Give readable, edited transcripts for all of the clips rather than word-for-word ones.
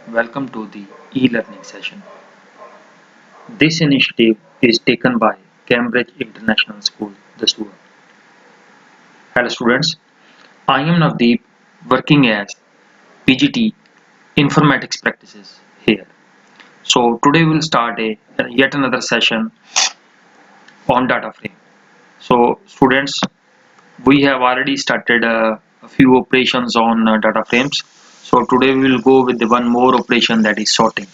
Welcome to the e-learning session. This initiative is taken by Cambridge International School, the Surat. Hello students, I am Navdeep working as PGT Informatics Practices here. So today we'll start yet another session on DataFrame. So students, we have already started a few operations on data frames. So today we will go with the one more operation, that is sorting.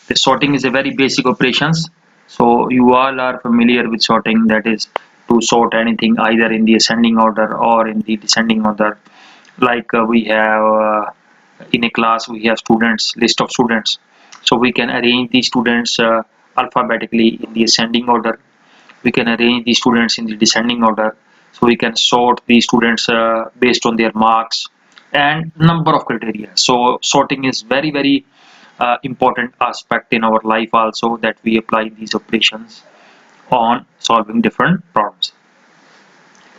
The sorting is a very basic operations. So you all are familiar with sorting, that is to sort anything either in the ascending order or in the descending order. Like we have in a class we have students, list of students. So we can arrange the students alphabetically in the ascending order. We can arrange the students in the descending order. So we can sort the students based on their marks and number of criteria. So sorting is very important aspect in our life also, that we apply these operations on solving different problems.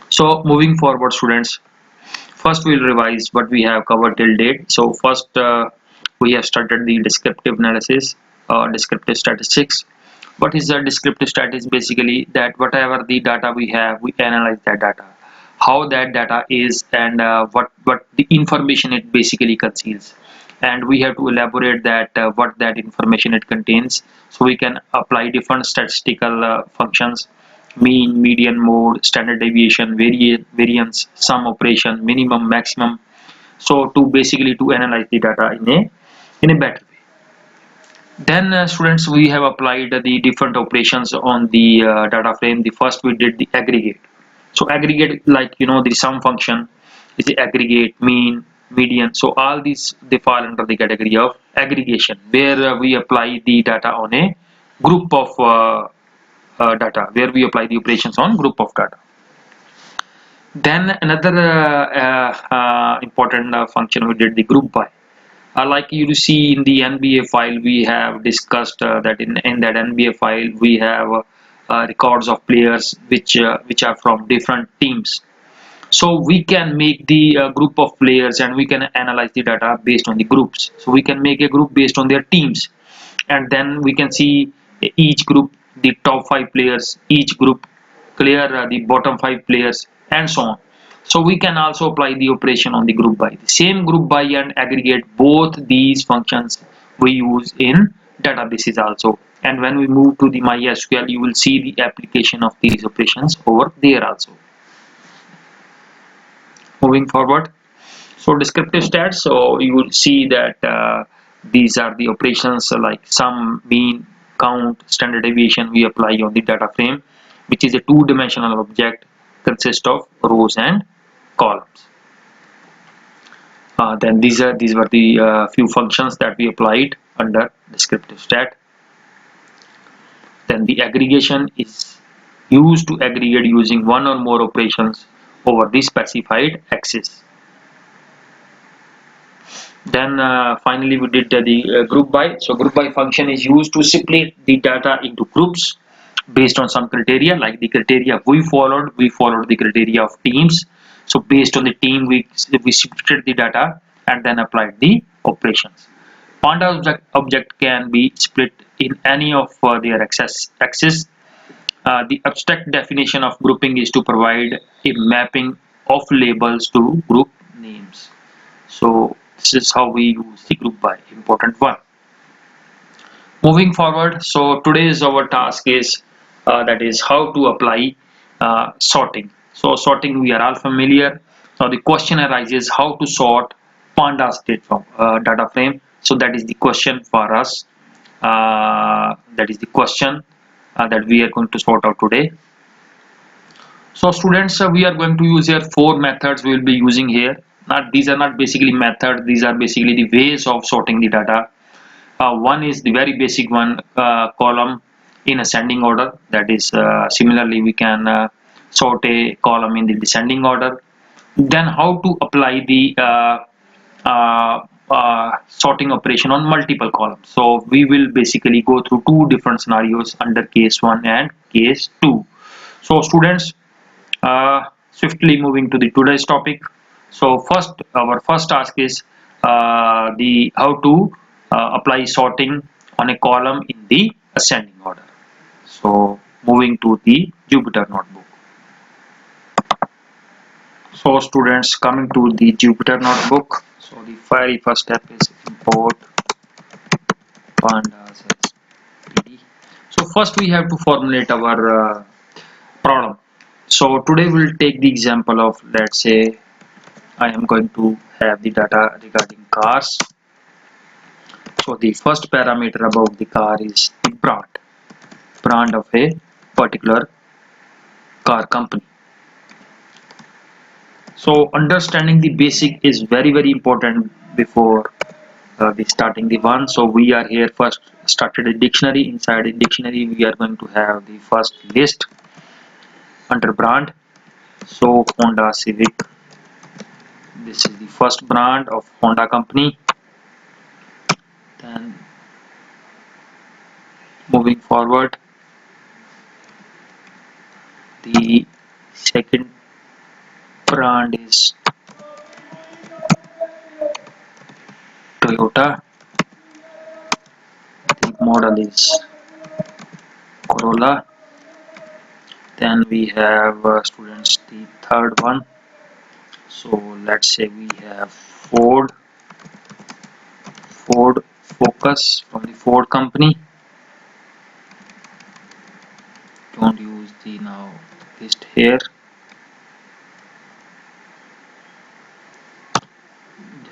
So moving forward students, first we'll revise what we have covered till date. So first we have started the descriptive analysis, descriptive statistics. What is the descriptive statistics? Basically that whatever the data we have, we analyze that data, how that data is, and what the information it basically conceals, and we have to elaborate that what that information it contains. So we can apply different statistical functions: mean, median, mode, standard deviation, variance, sum operation, minimum, maximum. So to basically to analyze the data in a better way. Then students, we have applied the different operations on the data frame. The first we did the aggregate. So aggregate, like the sum function is the aggregate, mean, median. So all these, they fall under the category of aggregation, where we apply the data on a group of data, where we apply the operations on group of data. Then another important function, we did the group by. Like you see in the NBA file, we have discussed that in that NBA file we have records of players which are from different teams. So we can make the group of players, and we can analyze the data based on the groups. So we can make a group based on their teams, and then we can see each group, the top 5 players, each group clear the bottom 5 players, and so on. So we can also apply the operation on the group by. The same group by and aggregate, both these functions we use in databases also. And when we move to the MySQL, you will see the application of these operations over there also. Moving forward, so descriptive stats. So you will see that these are the operations like sum, mean, count, standard deviation we apply on the data frame, which is a two-dimensional object, consists of rows and columns. Then these were the few functions that we applied under descriptive stat. Then the aggregation is used to aggregate using one or more operations over the specified axis. Then finally we did the group by. So group by function is used to split the data into groups based on some criteria. Like the criteria we followed the criteria of teams. So based on the team, we split the data and then applied the operations. Panda object can be split in any of their axes. The abstract definition of grouping is to provide a mapping of labels to group names. So this is how we use the group by, important one. Moving forward, so today's our task is that is how to apply sorting. So sorting, we are all familiar. Now the question arises how to sort pandas data frame. So that is the question for us. That is the question that we are going to sort out today. So students, we are going to use here 4 methods we will be using here. Not, these are not basically methods, these are basically the ways of sorting the data. One is the very basic one, column in ascending order. That is similarly we can sort a column in the descending order. Then how to apply the sorting operation on multiple columns. So we will basically go through 2 different scenarios under case 1 and case 2. So students, swiftly moving to the today's topic. So first, our first task is the how to apply sorting on a column in the ascending order. So moving to the Jupyter notebook. So students, coming to the Jupyter notebook. So the very first step is import pandas as PD. So first we have to formulate our problem. So today we'll take the example of, let's say I am going to have the data regarding cars. So the first parameter about the car is the brand of a particular car company. So understanding the basic is very important before we starting the one. So we are here first started a dictionary. Inside a dictionary we are going to have the first list under brand. So Honda Civic, this is the first brand of Honda company. Then moving forward, the second brand is Toyota. The model is Corolla. Then we have students the third one. So let's say we have Ford Focus from the Ford company. Don't use the now list here.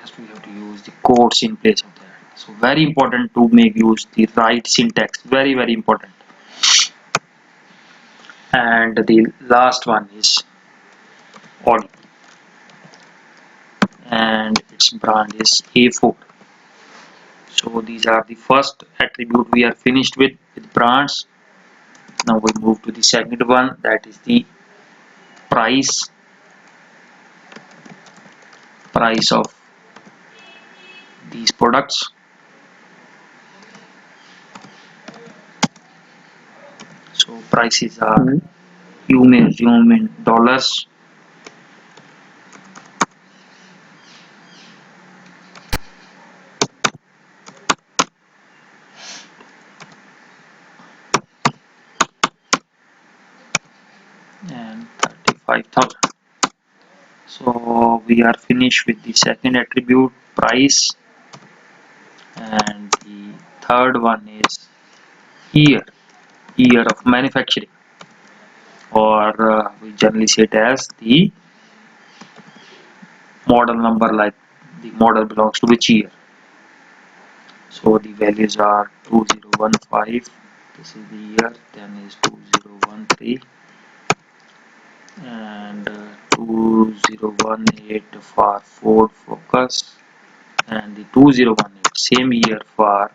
Just we have to use the quotes in place of that. So very important to make use the right syntax. Very important. And the last one is Audi, and its brand is A4. So these are the first attribute we are finished with brands. Now we move to the second one, that is the price of these products. So prices are, you may assume in dollars. And 35,000. So we are finished with the second attribute, price, and the third one is year of manufacturing, or we generally say it as the model number, like the model belongs to which year. So the values are 2015, this is the year, then is 2013, and 2018 for Ford Focus, and the 2018 same year for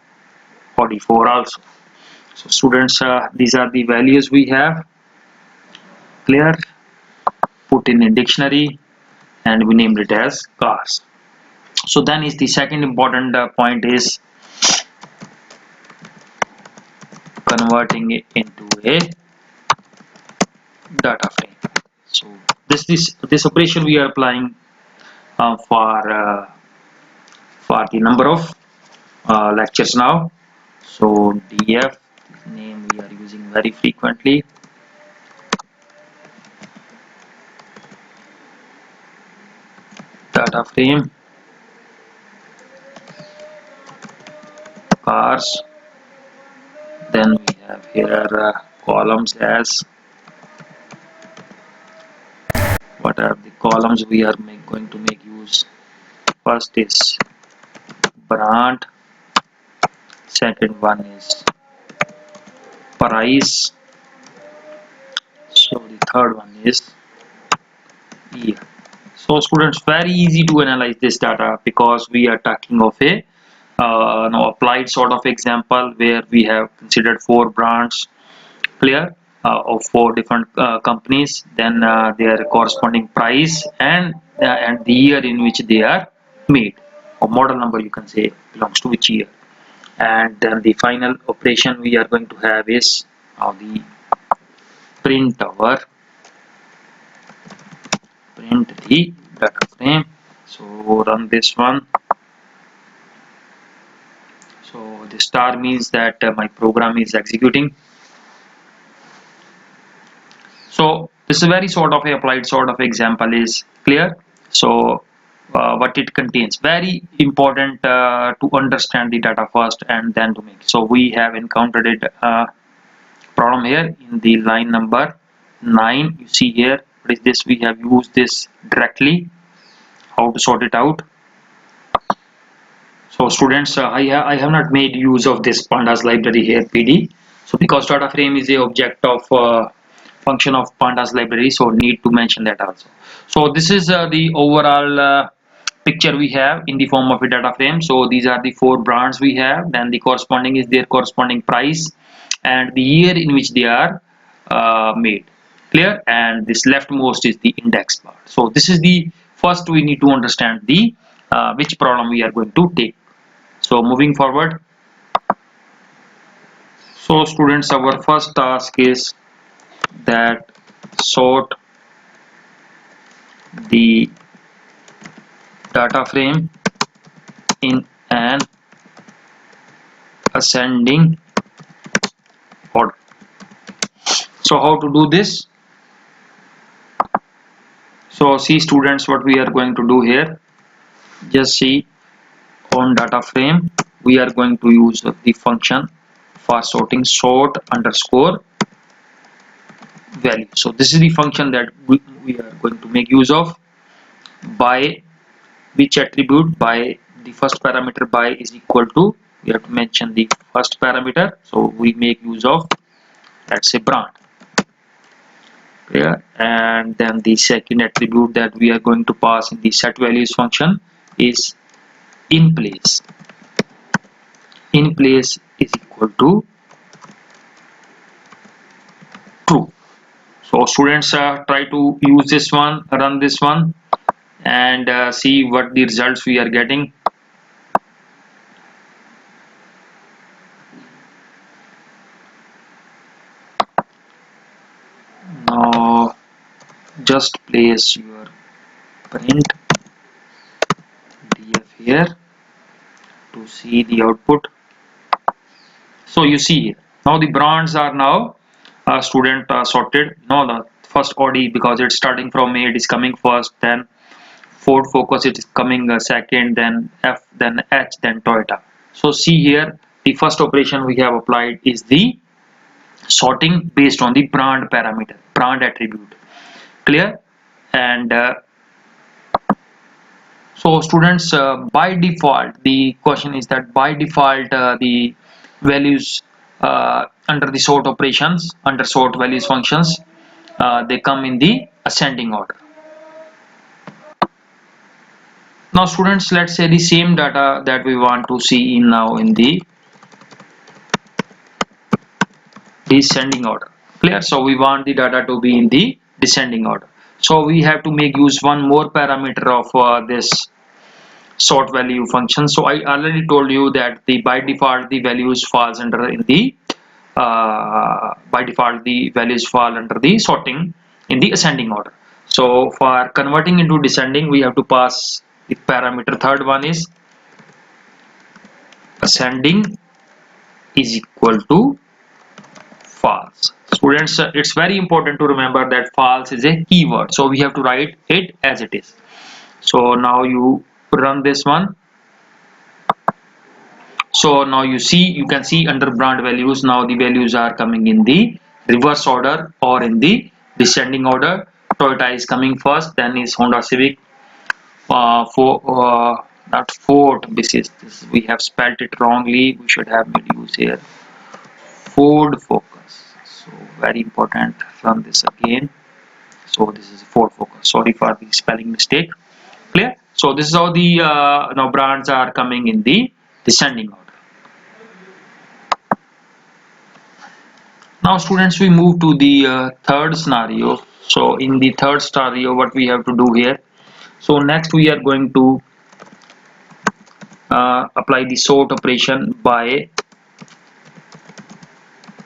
Audi 4 also. So students, these are the values we have. Clear? Put in a dictionary and we named it as cars. So then is the second important point is converting it into a data frame. So this operation we are applying for the number of lectures now. So df name we are using very frequently. Data frame cars. Then we have here columns as, what are the columns we are going to make use. First is brand, second one is price, so the third one is year. So students, very easy to analyze this data because we are talking of a applied sort of example where we have considered 4 brands. Clear? Of 4 different companies, then their corresponding price and the year in which they are made, or model number you can say belongs to which year. And then the final operation we are going to have is the print the data frame. So run this one. So the star means that my program is executing. So this is very sort of a applied sort of example is clear. So what it contains, very important to understand the data first and then to make. So we have encountered it problem here in the line number 9. You see here, what is this? We have used this directly. How to sort it out? So students, I have not made use of this pandas library here, PD. So because data frame is a object of function of pandas library, so need to mention that also. So this is the overall picture we have in the form of a data frame. So these are the 4 brands we have, then the corresponding is their corresponding price and the year in which they are made, clear, and this leftmost is the index part. So this is the first we need to understand the which problem we are going to take. So moving forward, so students, our first task is that sort the data frame in an ascending order. So how to do this? So see students, what we are going to do here, just see on data frame we are going to use the function for sorting sort underscore value. So this is the function that we are going to make use of. By which attribute? By the first parameter by is equal to, we have to mention the first parameter, so we make use of, let's say, brand. Yeah, and then the second attribute that we are going to pass in the set values function is in place. In place is equal to true. So students, try to use this one, run this one, and see what the results we are getting. Now just place your print df here to see the output. So you see here, now the brands are now student sorted. Now the first OD, because it's starting from A, it is coming first, then Ford Focus it is coming second, then F, then H, then Toyota. So see here, the first operation we have applied is the sorting based on the brand parameter, brand attribute, clear. And so students, by default, the question is that by default the values under the sort operations, under sort values functions, they come in the ascending order. Now students, let's say the same data that we want to see in now in the descending order, clear. So we want the data to be in the descending order, so we have to make use one more parameter of this sort value function. So I already told you that the by default the values falls under in the by default the values fall under the sorting in the ascending order. So for converting into descending, we have to pass the parameter. Third one is ascending is equal to false. Students, it's very important to remember that false is a keyword, so we have to write it as it is. So now you run this one. So now you can see under brand values, now the values are coming in the reverse order or in the descending order. Toyota is coming first, then is Honda Civic, for not Ford, this we have spelled it wrongly, we should have made use here, Ford Focus. So very important, run this again. So this is Ford Focus, sorry for the spelling mistake, clear. So this is how the now brands are coming in the descending order. Now students, we move to the third scenario. So in the third scenario, what we have to do here, so next we are going to apply the sort operation by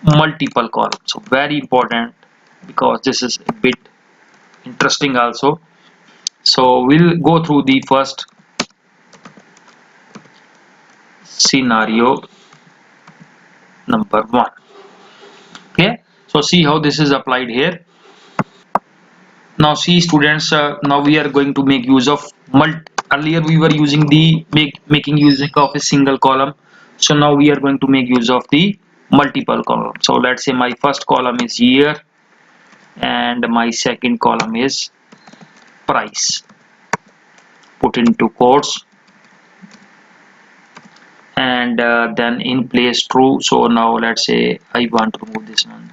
multiple columns. So very important, because this is a bit interesting also. So we'll go through the first scenario number 1. Okay, so see how this is applied here. Now see students, now we are going to make use of earlier we were using the making use of a single column. So now we are going to make use of the multiple column. So let's say my first column is year and my second column is price, put into quotes, and then in place true. So now let's say I want to remove this one,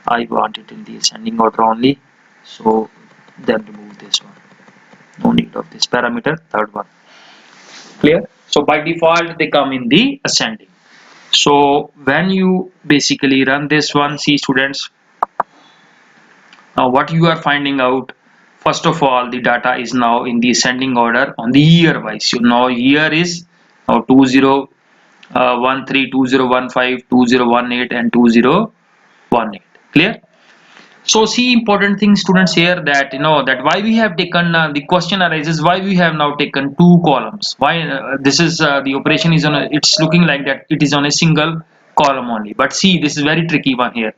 I want it in the ascending order only, so then remove this one, no need of this parameter, third one. Clear? So by default they come in the ascending. So when you basically run this one, see students, now what you are finding out, first of all the data is now in the ascending order on the year wise. So now year is now 2013, 2015, 2018 and 2018. Clear? So see important thing students here, that that why we have taken the question arises, why we have now taken two columns, why this is the operation is on a, it's looking like that it is on a single column only, but see this is very tricky one here.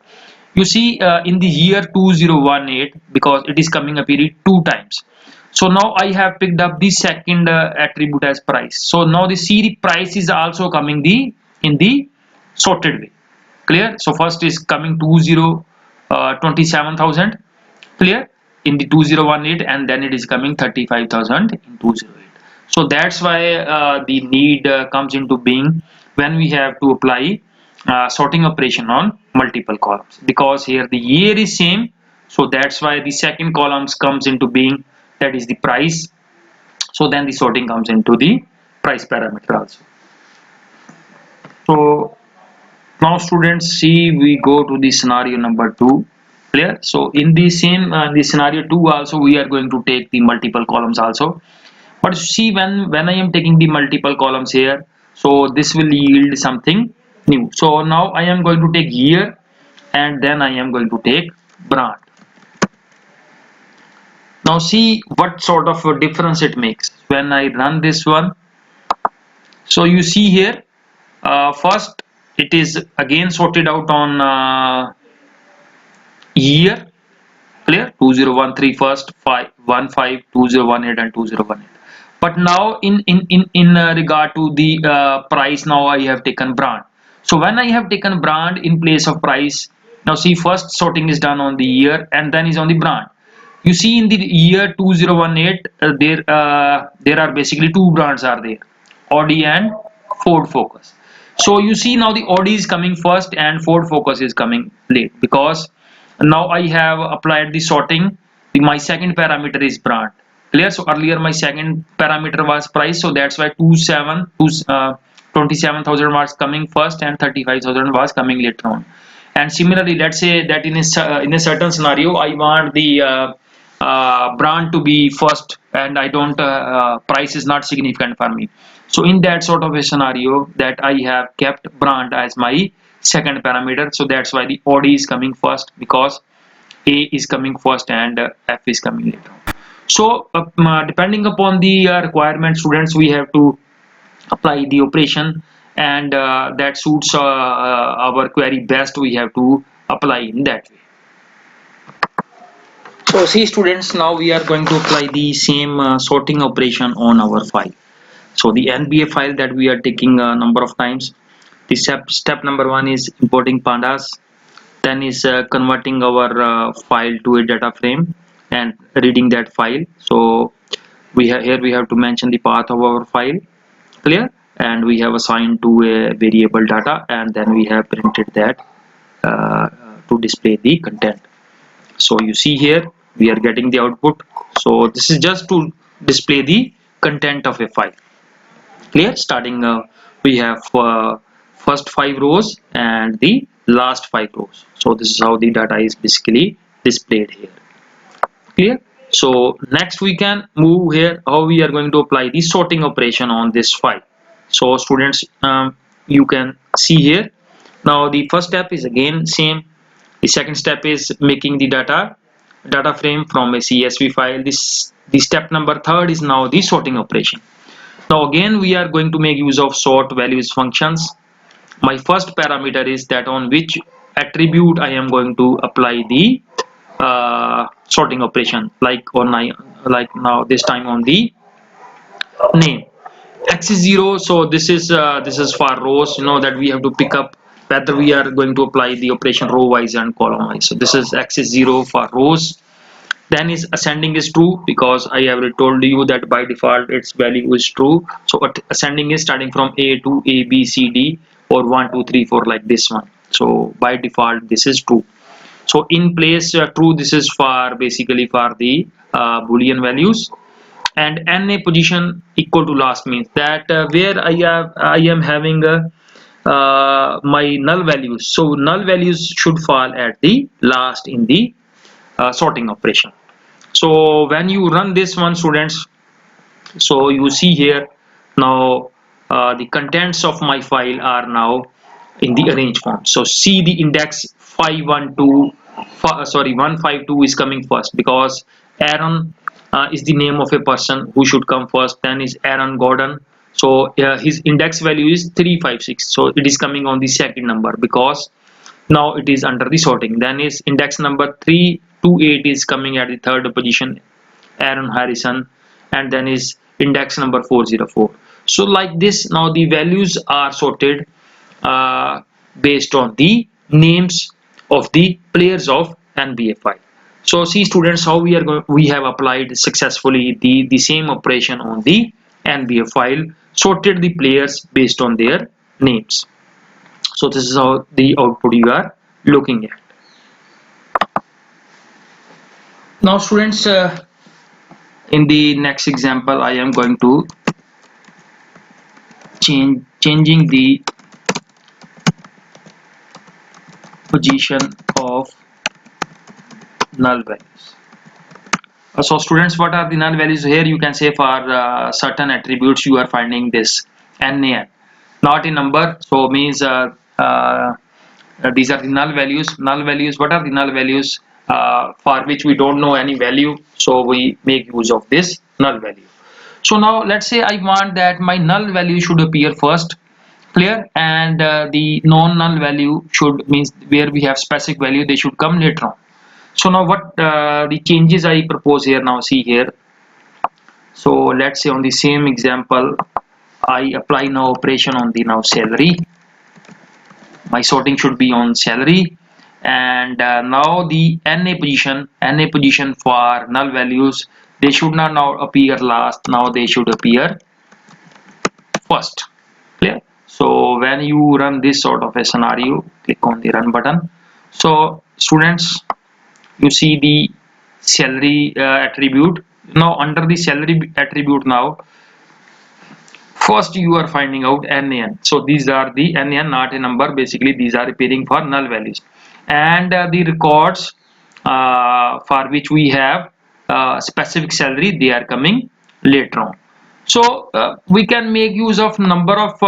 You see in the year 2018, because it is coming up here two times, so now I have picked up the second attribute as price. So now the see price is also coming the in the sorted way. Clear? So first is coming 27,000, clear, in the 2018, and then it is coming 35,000 in 208. So that's why the need comes into being when we have to apply sorting operation on multiple columns, because here the year is same, so that's why the second columns comes into being, that is the price. So then the sorting comes into the price parameter also. So now students, see we go to the scenario number 2. Clear? So in the same the scenario 2 also we are going to take the multiple columns also, but see when I am taking the multiple columns here, so this will yield something new. So now I am going to take year and then I am going to take brand. Now see what sort of a difference it makes when I run this one. So you see here, first it is again sorted out on year. Clear? 2013 first, 515, 2018 and 2018. But now in regard to the price, now I have taken brand. So when I have taken brand in place of price, now see first sorting is done on the year and then is on the brand. You see in the year 2018, there are basically two brands are there, Audi and Ford Focus. So you see now the Audi is coming first and Ford Focus is coming late, because now I have applied the sorting. My second parameter is brand. Clear? So earlier my second parameter was price, so that's why 27,000 was coming first and 35,000 was coming later on. And similarly, let's say that in a certain scenario I want the brand to be first, and I don't price is not significant for me. So in that sort of a scenario, that I have kept brand as my second parameter. So that's why the OD is coming first, because A is coming first and F is coming later on. So depending upon the requirement, students, we have to apply the operation, and that suits our query best, we have to apply in that way. So see students, now we are going to apply the same sorting operation on our file. So the NBA file that we are taking a number of times. The step number 1 is importing pandas, then is converting our file to a data frame and reading that file. So here we have to mention the path of our file. Clear? And we have assigned to a variable data, and then we have printed that to display the content. So you see here we are getting the output. So this is just to display the content of a file. Clear? Starting we have first 5 rows and the last 5 rows. So this is how the data is basically displayed here. Clear? So next we can move here how we are going to apply the sorting operation on this file. So students, you can see here, now the first step is again same. The second step is making the data frame from a CSV file. The step number 3 is now the sorting operation. Now again we are going to make use of sort values functions, my first parameter is that on which attribute I am going to apply the sorting operation, like like now this time on the name. X is 0, so this is for rows, you know that we have to pick up whether we are going to apply the operation row wise and column wise. So this is X is 0 for rows. Then is ascending is true, because I have told you that by default its value is true. So ascending is starting from A to A, B, C, D, or 1, 2, 3, 4, like this one. So by default this is true. So in place true, this is for basically for the boolean values. And NA position equal to last means that where I am having my null values, so null values should fall at the last in the sorting operation. So when you run this one, students, so you see here now the contents of my file are now in the arrange form. So see the index 512, sorry 152 is coming first, because Aaron is the name of a person who should come first. Then is Aaron Gordon, so his index value is 356, so it is coming on the second number because now it is under the sorting. Then is index number 328 is coming at the third position, Aaron Harrison. And then is index number 404. So like this, now the values are sorted uh, based on the names of the players of NBA file. So see students, how we have applied successfully the same operation on the NBA file, sorted the players based on their names. So this is how the output you are looking at. Now students, in the next example I am going to changing the position of null values. So students, what are the null values? Here you can say for certain attributes you are finding this NaN, not a number, so means these are the null values. Null values, what are the null values for which we don't know any value, so we make use of this null value. So now let's say I want that my null value should appear first, clear, and the non-null value should means where we have specific value, they should come later on. So now what the changes I propose here, now see here. So let's say on the same example I apply now operation on the now salary. My sorting should be on salary, and now the NA position for null values, they should not now appear last, now they should appear first, clear. So when you run this sort of a scenario, click on the run button. So students, you see the salary attribute. Now under the salary attribute, now first you are finding out NaN. So these are the NaN, not a number, basically these are appearing for null values. And the records for which we have specific salary, they are coming later on. So we can make use of number of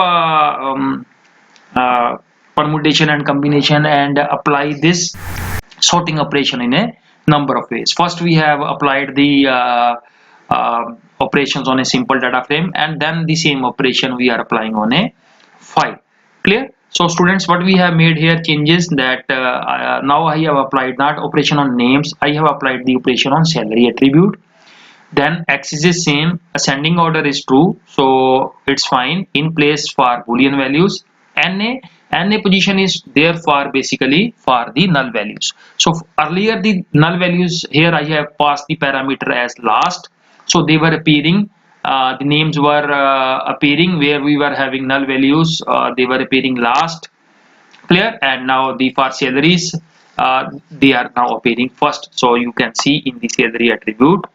permutation and combination and apply this sorting operation in a number of ways. First we have applied the operations on a simple data frame, and then the same operation we are applying on a file, clear. So students, what we have made here changes that now I have applied not operation on names, I have applied the operation on salary attribute. Then X is the same, ascending order is true, so it's fine. In place for boolean values. NA position is there for basically for the null values. So earlier the null values, here I have passed the parameter as last, so they were appearing, the names were appearing where we were having null values, they were appearing last, clear. And now the for salaries, they are now appearing first. So you can see in the salary attribute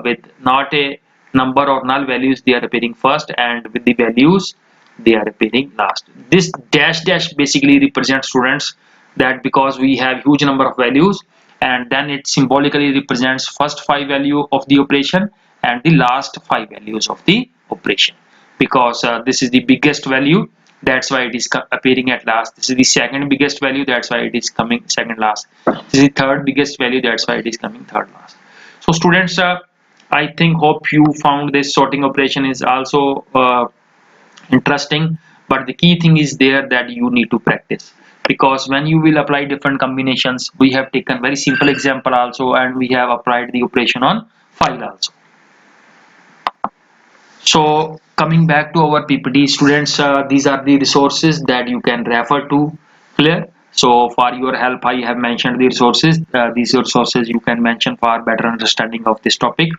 with not a number or null values, they are appearing first, and with the values they are appearing last. This dash dash basically represents students that because we have huge number of values, and then it symbolically represents first 5 value of the operation and the last 5 values of the operation, because this is the biggest value, that's why it is appearing at last. This is the second biggest value, that's why it is coming second last. This is the third biggest value, that's why it is coming third last. So students, I think hope you found this sorting operation is also interesting, but the key thing is there that you need to practice, because when you will apply different combinations, we have taken very simple example also, and we have applied the operation on file also. So coming back to our PPT, students, these are the resources that you can refer to. Clear? So for your help, I have mentioned the resources. These resources you can mention for better understanding of this topic.